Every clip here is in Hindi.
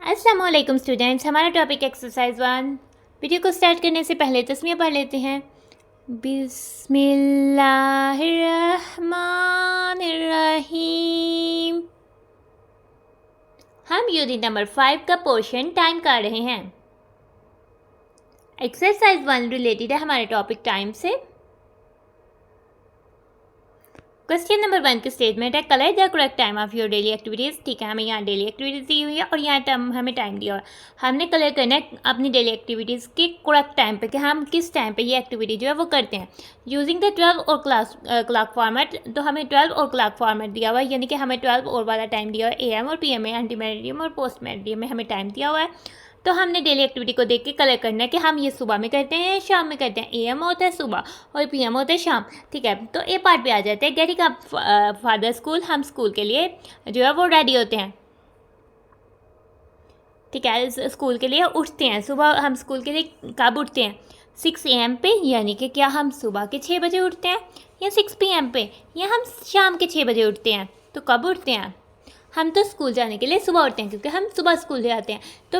अस्सलाम वालेकुम स्टूडेंट्स। हमारा टॉपिक एक्सरसाइज 1। वीडियो को स्टार्ट करने से पहले तस्मीया पढ़ लेते हैं। बिस्मिल्लाहिर्रहमानिर्रहीम। हम यूनिट नंबर 5 का पोर्शन टाइम कर रहे हैं। एक्सरसाइज 1 रिलेटेड है हमारे टॉपिक टाइम से। क्वेश्चन नंबर 1 की स्टेटमेंट है, colour the correct time of your daily activities. ठीक है, हमें यहाँ डेली एक्टिविटीज़ दी हुई है और यहाँ हमें टाइम दिया हुआ है। हमने कलर करना है अपनी डेली एक्टिविटीज़ के करेक्ट टाइम पे कि हम किस टाइम पे ये एक्टिविटी जो है वो करते हैं। यूजिंग द 12 और क्लॉक फॉर्मेट। तो हमें 12 और क्लॉक फॉर्मेट दिया हुआ है, यानी कि हमें 12 और वाला टाइम दिया हुआ है। AM और PM में, एंटी मेरिडियम और पोस्ट मेरिडियम में हमें टाइम दिया हुआ है। तो हमने डेली एक्टिविटी को देख के कलर करना है कि हम ये सुबह में करते हैं, शाम में करते हैं। AM होता है सुबह और PM होता है शाम। ठीक है, तो ए पार्ट पे आ जाते हैं। Getting up father school. हम स्कूल के लिए जो है वो रेडी होते हैं। ठीक है, स्कूल के लिए उठते हैं। सुबह हम स्कूल के लिए कब उठते हैं? 6 AM पे, यानी कि क्या हम सुबह के 6 बजे उठते हैं, या 6 PM पे, या हम शाम के 6 बजे उठते हैं? तो कब उठते हैं? हम तो स्कूल जाने के लिए सुबह उठते हैं, क्योंकि हम सुबह स्कूल जाते हैं। तो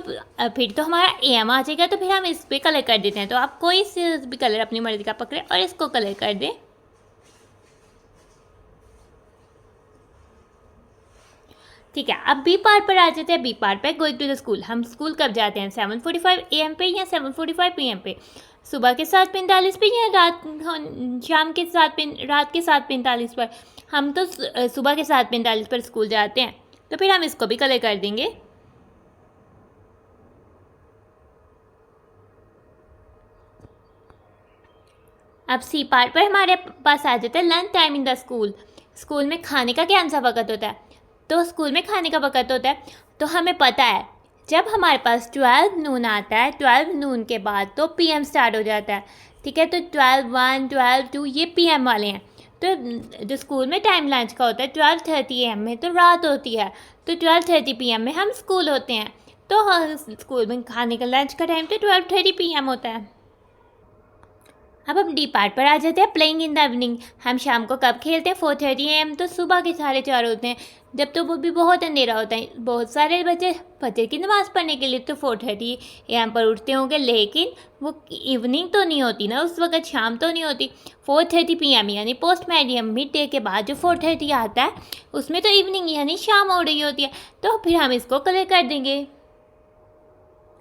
फिर तो हमारा AM आ जाएगा, तो फिर हम इस पर कलर कर देते हैं। तो आप कोई से भी कलर अपनी मर्जी का पकड़े और इसको कलर कर दें। ठीक है, अब बी पार्ट पर आ जाते हैं। बी पार्ट पे गोइंग टू द स्कूल। हम स्कूल कब जाते हैं? 7:45 AM पे या 7:45 PM पे? सुबह के 7:45 पे या शाम के रात के 7:45 पर? हम तो सुबह के 7:45 पर स्कूल जाते हैं, तो फिर हम इसको भी कलर कर देंगे। अब सी पार्ट पर हमारे पास आ जाता है lunch time in the school. School में खाने का क्या सा वक्त होता है? तो स्कूल में खाने का वक्त होता है, तो हमें पता है जब हमारे पास 12 नून आता है, 12 नून के बाद तो PM स्टार्ट हो जाता है। ठीक है, तो 12:1, 12:2 ये PM वाले हैं। तो जो स्कूल में टाइम लंच का होता है 12:30 AM में, तो रात होती है। तो 12:30 PM में हम स्कूल होते हैं। तो स्कूल में खाने का लंच का टाइम तो 12:30 PM होता है। अब हम डी पार्ट पर आ जाते हैं, प्लेइंग इन द इवनिंग। हम शाम को कब खेलते हैं? 4:30 AM। तो सुबह के 4:30 होते हैं, जब तो वो भी बहुत अंधेरा होता है। बहुत सारे बच्चे फजर की नमाज़ पढ़ने के लिए तो 4:30 AM पर उठते होंगे, लेकिन वो इवनिंग तो नहीं होती ना, उस वक्त शाम तो नहीं होती। 4:30 PM यानी पोस्ट मेरिडियम मिड डे के बाद जो 4:30 आता है उसमें तो इवनिंग यानी शाम हो रही होती है। तो फिर हम इसको कलर कर देंगे।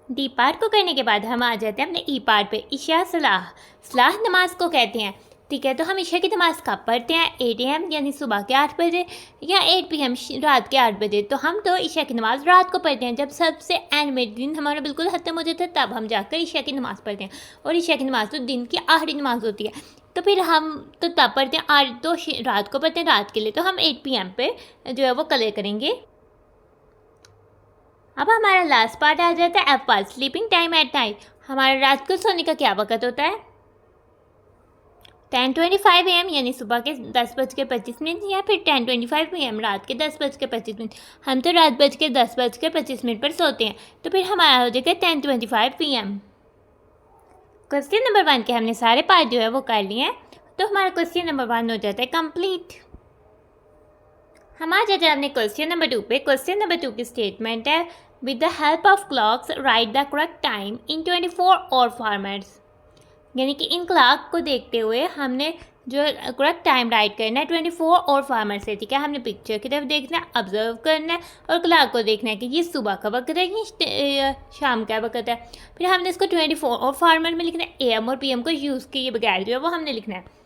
डी पार्ट को करने के बाद हम आ जाते हैं अपने ई पार्ट पे। इशा सलाह। सलाह नमाज को कहते हैं। ठीक है, तो हम इशा की नमाज़ कब पढ़ते हैं? 8 AM यानी सुबह के 8 बजे, या 8 PM रात के 8 बजे। तो हम तो इशा की नमाज़ रात को पढ़ते हैं, जब सबसे एंड में दिन हमारा बिल्कुल ख़त्म हो जाता है, तब हम जाकर इशा की नमाज़ पढ़ते हैं। और इशा की नमाज़ तो दिन की आखिरी नमाज होती है। तो फिर हम तो तब पढ़ते हैं, तो रात को पढ़ते हैं। रात के लिए तो हम 8 PM पे जो है वो कलर करेंगे। अब हमारा लास्ट पार्ट आ जाता है F part, sleeping time at night. हमारा रात को सोने का क्या वक्त होता है? 10:25 AM यानी सुबह के 10:25 या फिर 10:25 PM रात के 10:25। हम तो रात 10:25 पर सोते हैं, तो फिर हमारा हो जाएगा 10:25 PM। क्वेश्चन नंबर 1 के हमने सारे पार्ट जो है वो कर लिए हैं, तो हमारा क्वेश्चन नंबर 1 हो जाता है कंप्लीट। हम आ जाते हैं अपने क्वेश्चन नंबर 2 पे। क्वेश्चन नंबर 2 की स्टेटमेंट है, with the help of clocks right the correct time in 24 और फॉर्मेट्स। यानी कि इन क्लॉक को देखते हुए हमने जो करेक्ट टाइम राइट करना है 24 और फॉर्मेट से। ठीक है, हमने पिक्चर की तरफ देखना है, ऑब्जर्व करना है और क्लॉक को देखना है कि ये सुबह का वक्त है ये शाम का वक्त है। फिर हमने इसको 24 और फॉर्मेट में लिखना है। AM और PM को यूज़ किए बगैर जो है वो हमने लिखना है।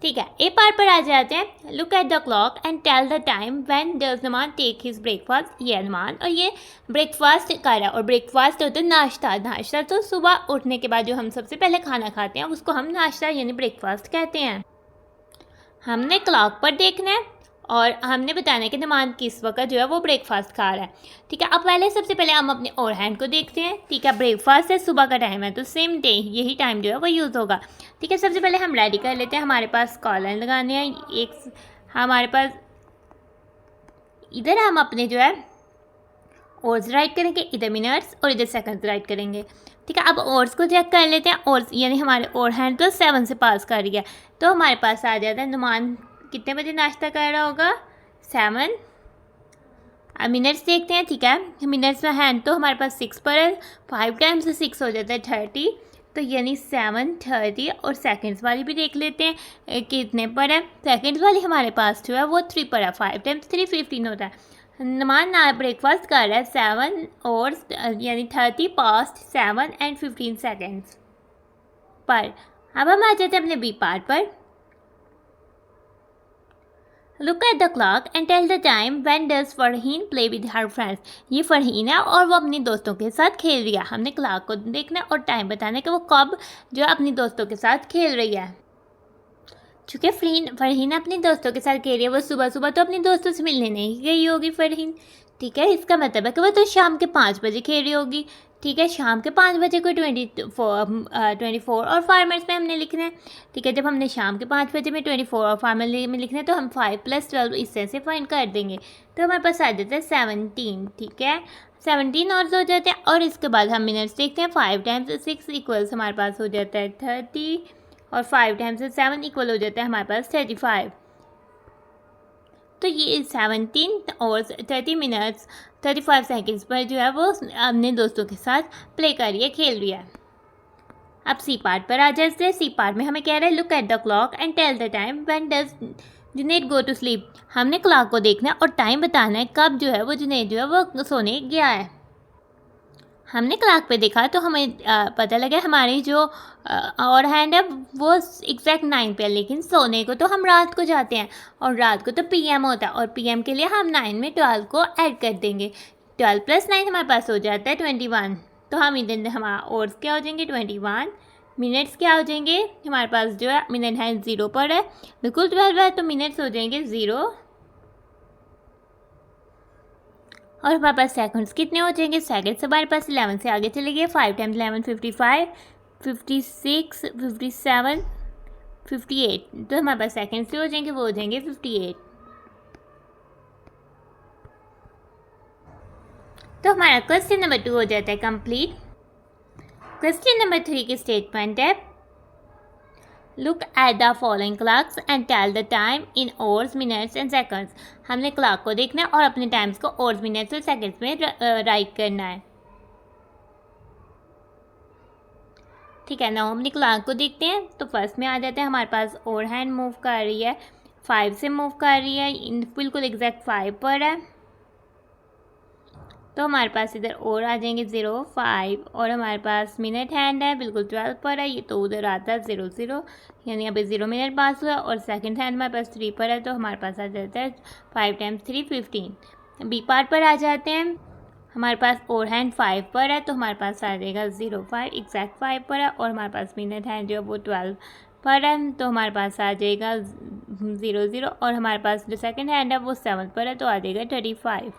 ठीक है, ए पार्ट पर आ जाते हैं। Look at the clock and tell the time when does Numan take his breakfast. ये नुमान और ये ब्रेकफास्ट कर रहा है, और ब्रेकफास्ट होता है नाश्ता। नाश्ता तो सुबह उठने के बाद जो हम सबसे पहले खाना खाते हैं उसको हम नाश्ता यानी ब्रेकफास्ट कहते हैं। हमने क्लॉक पर देखना है और हमने बताना है कि नुमान किस वक्त जो है वो ब्रेकफास्ट खा रहा है। ठीक है, अब सबसे पहले हम अपने और हैंड को देखते हैं। ठीक है, ब्रेकफास्ट है, सुबह का टाइम है, तो सेम डे यही टाइम जो है वो यूज़ होगा। ठीक है, सबसे पहले हम रेडी कर लेते हैं। हमारे पास कॉलर लगाने हैं। एक हमारे पास इधर हम अपने जो है ओर्स राइट करेंगे, इधर मिनट्स और इधर सेकंड्स राइट करेंगे। ठीक है, अब ओर्स को चेक कर लेते हैं। ओर्स यानी हमारे और हैंड तो 7 से पास कर गया, तो हमारे पास आ जाता है नुमान कितने बजे नाश्ता कर रहा होगा? 7। अब मिनट्स देखते हैं, ठीक है। मिनट्स में हैंड तो हमारे पास 6 पर है, 5 टाइम्स 6 हो जाता है 30, तो यानी 7 30। और सेकंड्स वाली भी देख लेते हैं कितने पर है। सेकंड्स वाली हमारे पास जो है वो 3 पर है, 5 टाइम्स 3 15 होता है। नमान ना ब्रेकफास्ट कर रहा है 7 और यानी 30 पास्ट 7 एंड 15 सेकेंड्स पर। अब हम आ जाते हैं अपने बी पार्ट पर। Look at the clock and tell the time when does Farheen play with her friends. ये फरहीन है और वो अपने दोस्तों के साथ खेल रही है। हमने क्लॉक को देखना और टाइम बताना कि वो कब जो है अपने दोस्तों के साथ खेल रही है। चूँकि फरहीन अपने दोस्तों के साथ खेल रही है, वो सुबह सुबह तो अपने दोस्तों से मिलने नहीं गई होगी फरहीन, ठीक है। इसका मतलब है कि वो तो शाम के 5 बजे खेल रही होगी, ठीक है। शाम के 5 बजे को 24 और फार्मर्स में हमने लिखना है, ठीक है। जब हमने शाम के 5 बजे में 24 और फार्मर में लिखना है तो हम 5 + 12 इससे से फाइंड कर देंगे, तो हमारे पास आ जाता है 17, ठीक है। 17 और हो जाते हैं। और इसके बाद हम मिनट्स देखते हैं। 5 टाइम्स 6 इक्वल्स हमारे पास हो जाता है 30 और 5 टाइम्स 7 इक्वल हो जाता है हमारे पास 35। तो ये 17 और 30 मिनट्स 35 सेकेंड्स पर जो है वो अपने दोस्तों के साथ प्ले कर रही है, खेल रही है। अब सी पार्ट पर आ जाते हैं। सी पार्ट में हमें कह रहा है look at the clock and tell the time when does Junaid go to sleep. हमने क्लॉक को देखना है और टाइम बताना है कब जो है वो जुनैद जो है वो सोने गया है। हमने क्लॉक पे देखा तो हमें पता लगा हमारी जो और हैंड है वो एग्जैक्ट 9 पे है, लेकिन सोने को तो हम रात को जाते हैं और रात को तो पीएम होता है और पीएम के लिए हम 9 में 12 को ऐड कर देंगे। 12 + 9 हमारे पास हो जाता है 21। तो हम इधर हमारा आवर्स क्या हो जाएंगे 21, मिनट्स क्या हो जाएंगे हमारे पास जो है मिनट हैंड 0 पर है, बिल्कुल 12 है तो मिनट्स हो जाएंगे 0। और हमारे पास सेकंड्स कितने हो जाएंगे, सेकंड्स हमारे पास 11 से आगे चले गए। 5 टाइम्स 11 55, 56 57 58, तो हमारे पास सेकंड्स जो हो जाएंगे वो हो जाएंगे 58। तो हमारा क्वेश्चन नंबर 2 हो जाता है कंप्लीट। क्वेश्चन नंबर 3 की स्टेटमेंट है look at the following clocks and tell the time in hours minutes and seconds. हमने क्लॉक को देखना है और अपने टाइम्स को आवर्स मिनट्स और सेकंड्स में राइट करना है, ठीक है ना। हम अपनी क्लॉक को देखते हैं तो फर्स्ट में आ जाते हैं हमारे पास और हैंड मूव कर रही है 5 से मूव कर रही है, बिल्कुल एग्जैक्ट 5 पर है, तो हमारे पास इधर और आ जाएंगे 0 5। और हमारे पास मिनट हैंड है बिल्कुल 12 पर है, ये तो उधर आता है 0 0, यानी अभी 0 मिनट पास हुआ। और सेकंड हैंड हमारे पास 3 पर है, तो हमारे पास आ जाता है 5 टाइम्स 3 15। बी पार्ट पर आ जाते हैं। हमारे पास और हैंड 5 पर है, तो हमारे पास आ जाएगा 0 5 एग्जैक्ट 5 पर है। और हमारे पास मिनट हैंड जो है वो 12 पर है, तो हमारे पास आ जाएगा 0 0। और हमारे पास जो सेकंड हैंड है वो 7 पर है, तो आ जाएगा 35।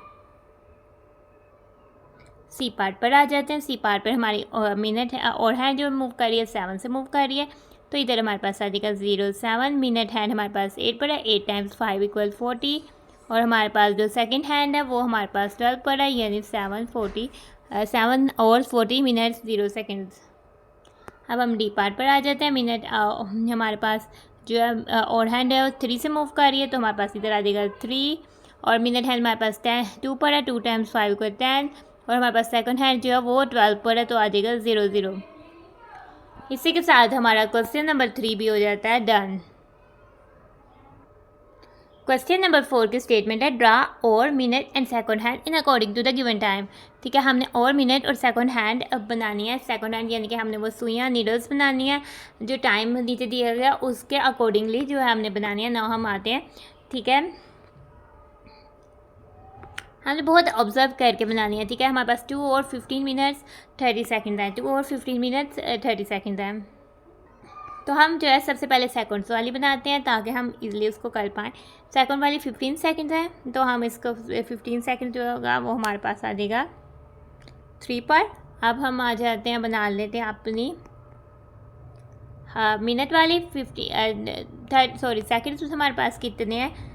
सी पार्ट पर आ जाते हैं। सी पार्ट पर हमारी मिनट है और हैंड जो मूव कर रही है 7 से मूव कर रही है, तो इधर हमारे पास आ जाएगा 0 7। मिनट हैंड हमारे पास 8 पर है, 8 टाइम्स 5 = 40। और हमारे पास जो सेकंड हैंड है वो हमारे पास 12 पर है, यानी 7 और 40 मिनट्स 0 सेकेंड्स। अब हम डी पार्ट पर आ जाते हैं। मिनट हमारे पास जो है और हैंड है 3 से मूव कर रही है, तो हमारे पास इधर आ जाएगा 3। और मिनट हैंड हमारे पास 2 पर है, 2 टाइम्स 5 = 10। और हमारे पास सेकंड हैंड जो है वो 12 पर है, तो आ जाएगा 0 0। इसी के साथ हमारा क्वेश्चन नंबर 3 भी हो जाता है डन। क्वेश्चन नंबर 4 की स्टेटमेंट है ड्रा और minute and second hand in according to the given time, ठीक है। हमने और मिनट और सेकंड हैंड बनानी है। सेकंड हैंड यानी कि हमने वो सुइयाँ नीडल्स बनानी है, जो टाइम नीचे दिया गया उसके अकॉर्डिंगली जो है हमने बनानी है। ना हम आते हैं, ठीक है, हमने बहुत ऑब्जर्व करके बनानी है, ठीक है। हमारे पास 2 और 15 मिनट्स 30 सेकेंड है, 2 और 15 मिनट्स 30 सेकेंड है। तो हम जो है सबसे पहले सेकंड्स वाली बनाते हैं ताकि हम इजीली उसको कर पाएँ। सेकंड वाली 15 सेकेंड है, तो हम इसको 15 सेकेंड जो होगा वो हमारे पास आ जाएगा 3 पर। अब हम आ जाते हैं, बना लेते हैं अपनी मिनट वाली सेकेंड्स हमारे पास कितने हैं।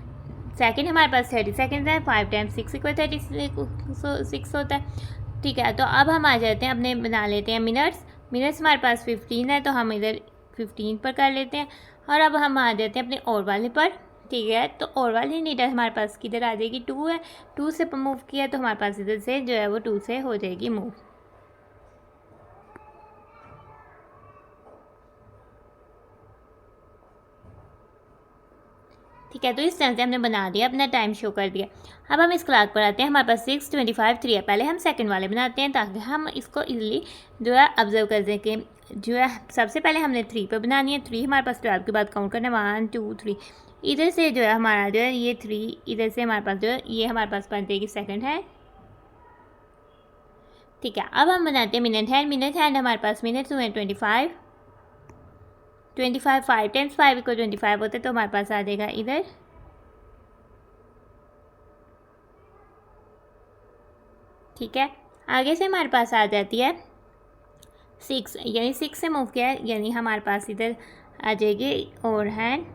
सेकंड हमारे पास 30 सेकेंड है, 5 टाइम्स 6 = 36 होता है, ठीक है। तो अब हम आ जाते हैं अपने बना लेते हैं मिनट्स हमारे पास 15 है, तो हम इधर 15 पर कर लेते हैं। और अब हम आ जाते हैं अपने और वाले पर, ठीक है, तो और वाली नीडल हमारे पास किधर आ जाएगी, 2 है, 2 से मूव किया तो हमारे पास इधर से जो है वो 2 से हो जाएगी मूव। ठीक है, तो इस तरह से हमने बना दिया, अपना टाइम शो कर दिया। अब हम इस क्लॉक पर आते हैं, हमारे पास 6, 25, 3 है। पहले हम सेकंड वाले बनाते हैं ताकि हम इसको इजीली जो है ऑब्जर्व कर सकें। जो है सबसे पहले हमने 3 पे बनानी है। 3 हमारे पास 12 के बाद काउंट करना है, 1 2 3। इधर से जो है हमारा जो है ये 3, इधर से हमारे पास जो है ये हमारे पास बन जाएगी सेकंड हैंड। ठीक है, अब हम बनाते हैं मिनट हैंड। मिनट हैंड हमारे पास मिनट हुए 25, 5 टाइम्स 5 को 25 होता है, तो हमारे पास आ जाएगा इधर। ठीक है, आगे से हमारे पास आ जाती है 6, यानी 6 से मूव किया है, यानी हमारे पास इधर आ जाएगी और हैंड।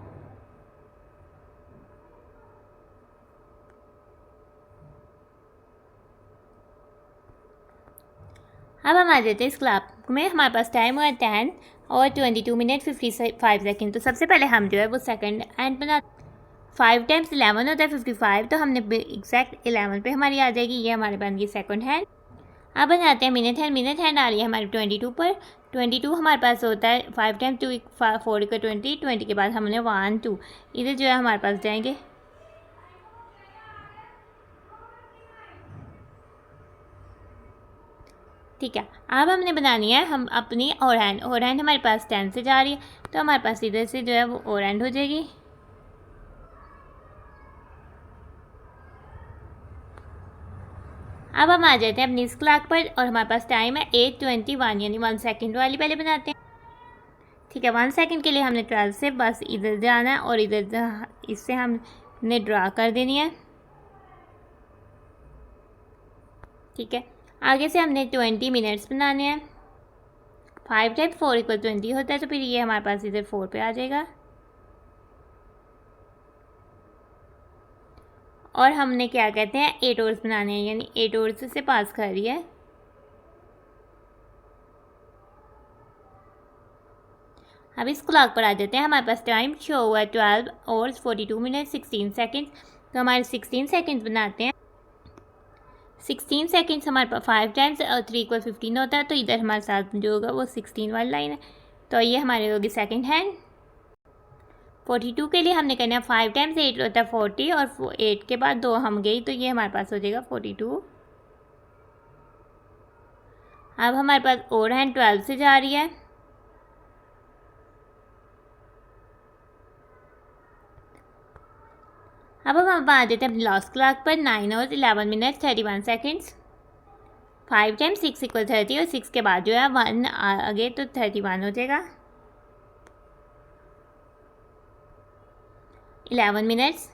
अब हम आ जाते हैं इस क्लॉक में, हमारे पास टाइम हुआ 10 और 22 मिनट 55 सेकेंड। तो सबसे पहले हम जो है वो सेकंड हैंड बना, 5 टाइम्स 11 होता है 55, तो हमने एग्जैक्ट 11 पे हमारी आ जाएगी, ये हमारे बन गई सेकंड हैंड। अब बनाते हैं मिनट हैंड। मिनट हैंड आ रही है हमारी 22 पर। 22 हमारे पास होता है 5 टाइम्स 2 4 का 20, 20 के बाद हमने 1 2 इधर जो है हमारे पास जाएंगे। ठीक है, अब हमने बनानी है हम अपनी और हैंड। और हैंड हमारे पास 10 से जा रही है, तो हमारे पास इधर से जो है वो और हैंड हो जाएगी। अब हम आ जाते हैं अपनी इस क्लॉक पर और हमारे पास टाइम है 8:21, यानी 1 सेकेंड वाली पहले बनाते हैं। ठीक है, 1 सेकेंड के लिए हमने 12 से बस इधर जाना है और इधर इससे हमने ड्रा कर देनी है। ठीक है, आगे से हमने 20 मिनट्स बनाने हैं। 5 टाइम्स 4 = 20 होता है, तो फिर ये हमारे पास इधर 4 पे आ जाएगा। और हमने क्या कहते हैं 8 आवर्स बनाने हैं, यानी 8 आवर्स से पास कर रही है। अब इस क्लॉक पर आ जाते हैं, हमारे पास टाइम शो हुआ है 12 आवर्स 42 मिनट 16 सेकेंड। तो हमारे 16 सेकेंड्स बनाते हैं। 16 सेकेंड्स हमारे पास 5 टाइम्स और 3 = 15 होता है, तो इधर हमारे साथ जो होगा वो 16 वाली लाइन है, तो ये हमारी होगी सेकेंड हैंड। 42 के लिए हमने करना है 5 टाइम्स 8 होता है 40, और 8 के बाद 2 हम गई, तो ये हमारे पास हो जाएगा 42। अब हमारे पास और हैंड 12 से जा रही है। अब हम आ जाते हैं अपनी लास्ट क्लॉक पर 9 आवर्स 11 मिनट 31 सेकेंड्स। 5 टाइम्स 6 = 30, और 6 के बाद जो है 1 आगे, तो 31 हो जाएगा। 11 मिनट्स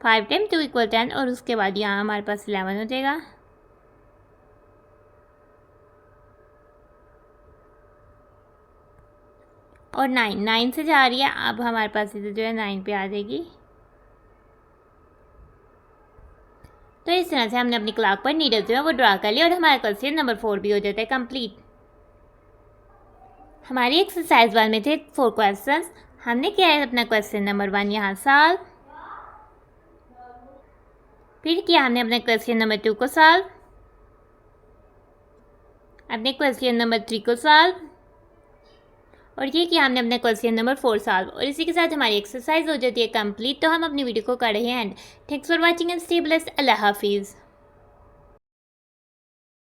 5 टाइम्स 2 = 10, और उसके बाद यहाँ हमारे पास 11 हो जाएगा। और 9 से जा रही है, अब हमारे पास इधर जो है 9 पे आ जाएगी। तो इस तरह से हमने अपनी क्लॉक पर नीडल जो है वो ड्रा कर लिया, और हमारा क्वेश्चन नंबर 4 भी हो जाता है कंप्लीट। हमारी एक्सरसाइज 1 में थे 4 क्वेश्चंस। हमने किया है अपना क्वेश्चन नंबर 1 यहाँ सॉल्व, फिर किया हमने अपने क्वेश्चन नंबर 2 को सॉल्व, अपने क्वेश्चन नंबर 3 को सॉल्व, और ये किया हमने अपने क्वेश्चन नंबर 4 सॉल्व। और इसी के साथ हमारी एक्सरसाइज हो जाती है कंप्लीट। तो हम अपनी वीडियो को कर रहे हैं and. Thanks for watching and stay blessed. अल्लाह हाफिज़।